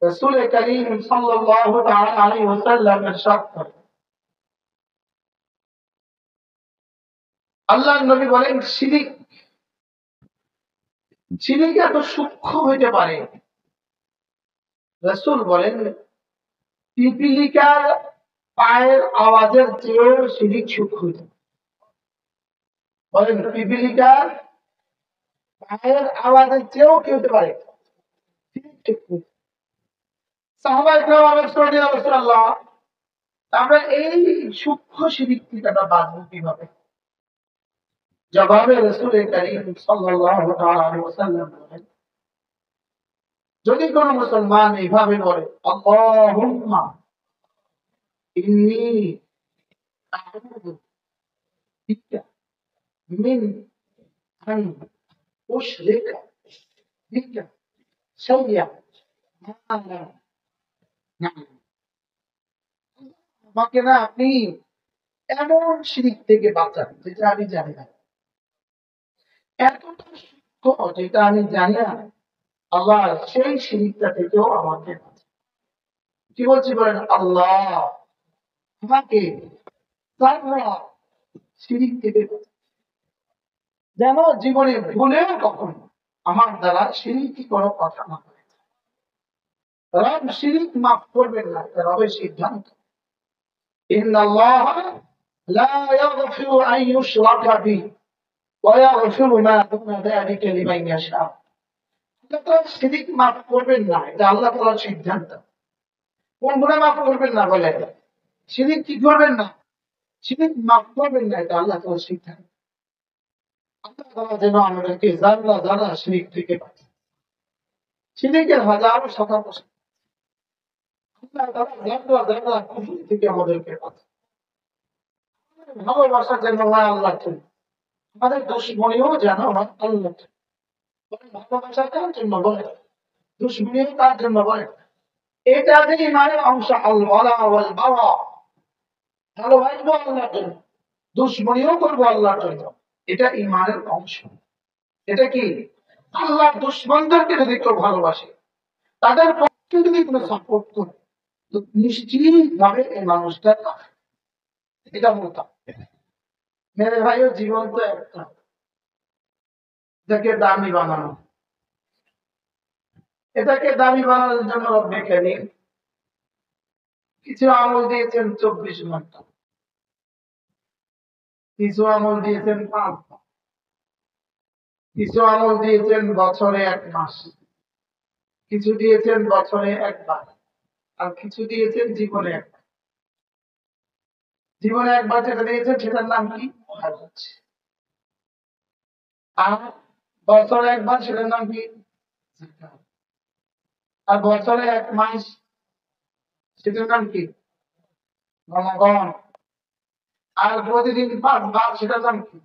রাসূল করিম সাল্লাল্লাহু তাআলা আলাইহি ওয়াসাল্লাম ইরশাদ করেন, আল্লাহর নবী বলেন শিরিক শিরিক এত সূক্ষ্ম হইতে পারে, রাসূল বলেন পিপিলিকার পায়ের আওয়াজের চেয়েও শিরিক সূক্ষ্ম হইতে পারে। বলেন পিপিলিকার পায়ের আওয়াজের চেয়েও কি হতে পারে? সাহাবায়ে কেরাম আরজ করেন, ইয়া রাসূলুল্লাহ, আমরা এই সূক্ষ্ম শিরিক থেকে আমরা বাঁচবো কিভাবে? জবাবে রাসূল করিম সাল্লাল্লাহু আলাইহি ওয়াসাল্লাম বলেন, যদি কোন মুসলমান এইভাবে বলে আল্লাহুম্মা ইন্নী আউযু বিকা মিন আন উশরিকা বিকা শাইয়্যান মা লা না'লাম, আমাকে না আপনি এমন শিরিক থেকে বাঁচান যেটা আমি জানি না, এতটা সূক্ষ্ম যেটা আমি জানি না, আল্লাহ সেই শিরিকটা থেকেও আমাকে বাঁচান। কি বলছি বলেন? আল্লাহ আমাকে যারা শিরিক থেকে বাঁচান, যেন জীবনে ভুলেও কখনো আমার দ্বারা শিরিকি কোনো কথা না হয়। রব শিরিক মাফ করবেন না, রবের সিদ্ধান্ত। ইন্নাল্লাহ লা ইয়াগফিরু আন ইউশরাকা বিহি ওয়া ইয়াগফিরু মা দুনা যালিকা লিমান ইয়াশা। আল্লাহ তাআলা শিরিক মাফ করবেন না, এটা আল্লাহ তাআলার সিদ্ধান্ত। কোন গুনাহ মাফ করবেন না বলে? শিরিক কি করবেন না? শিরিক মাফ করবেন না, এটা আল্লাহ তাআলার সিদ্ধান্ত। আল্লাহ তাআলা যেন আমাদেরকে যারা যারা শিরিক থেকে বাঁচান, শিরিকের হাজারো শাখা প্রশাখা, আল্লাহ তাআলা যারা কুফর থেকে আমাদেরকে বাঁচান। ভালোবাসা যেন হয় আল্লাহর জন্য, আমাদের দুশমনিও যেন হয় আল্লাহর জন্য। ভালোবাসা কার জন্য বলে? দুশমনিও কার জন্য বলে? এটা যে ইমানের অংশ, আল ওয়ালা ওয়াল বারা। ভালোবাসবো আল্লাহর জন্য, দুশমনিও করবো আল্লাহর জন্য, এটা ইমানের অংশ। এটা কি? আল্লাহর দুশমনদেরকে যদি কেউ ভালোবাসে, তাদের পক্ষে যদি কোনো সাপোর্ট করে, তো নিশ্চিত ভাবে এই মানুষটা কাফের। এটা বলতাম মেরে ভাইও জীবন তো একটা, এটাকে দামি বানানো, এটাকে দামি বানানোর জন্য রব্বে কিছু আমল দিয়েছেন 24 ঘন্টা, কিছু আমল দিয়েছেন 5 বার, কিছু আমল দিয়েছেন বছরে 1 মাস, কিছু দিয়েছেন বছরে 1 বার, আর কিছু দিয়েছেন জীবনে 1 বার। জীবনে 1 বার যেটা দিয়েছেন সেটার নাম কি? হজ। আর বছরে 1 বার সেটার নাম কি? যাকাত। আর বছরে 1 মাস সেটার নাম কি? রমাদান। আর প্রতিদিন 5 বার সেটার নাম কি?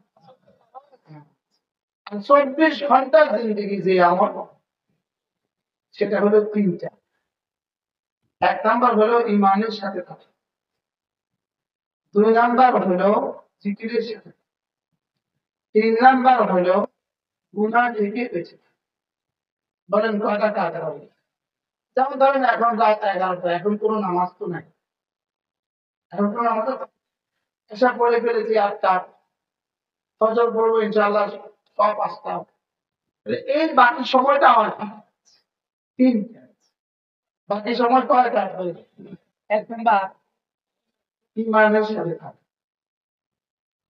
আর 24 ঘন্টার জিন্দেগি যে আমল, সেটা হলো 3টা। 1 নাম্বার হলো ইমানের সাথে থাকা, 2 নাম্বার হলো জিকিরের সাথে, 3 নাম্বার হলো গুনাহ থেকে বেঁচে থাকা। বলেন কয়টা কাজ হবে? যেমন ধরেন এখন রাত 11টা, এখন কোনো নামাজ তো নাই, এখন কোনো নামাজ এসা পড়ে ফেলেছি 8টা, ফজর পড়বো ইনশাআল্লাহ 5টা, এই বাকি সময়টা আমার 3টা। বাকি সময় কয়টা? 1 নাম্বার ইমানের সাথে থাকা,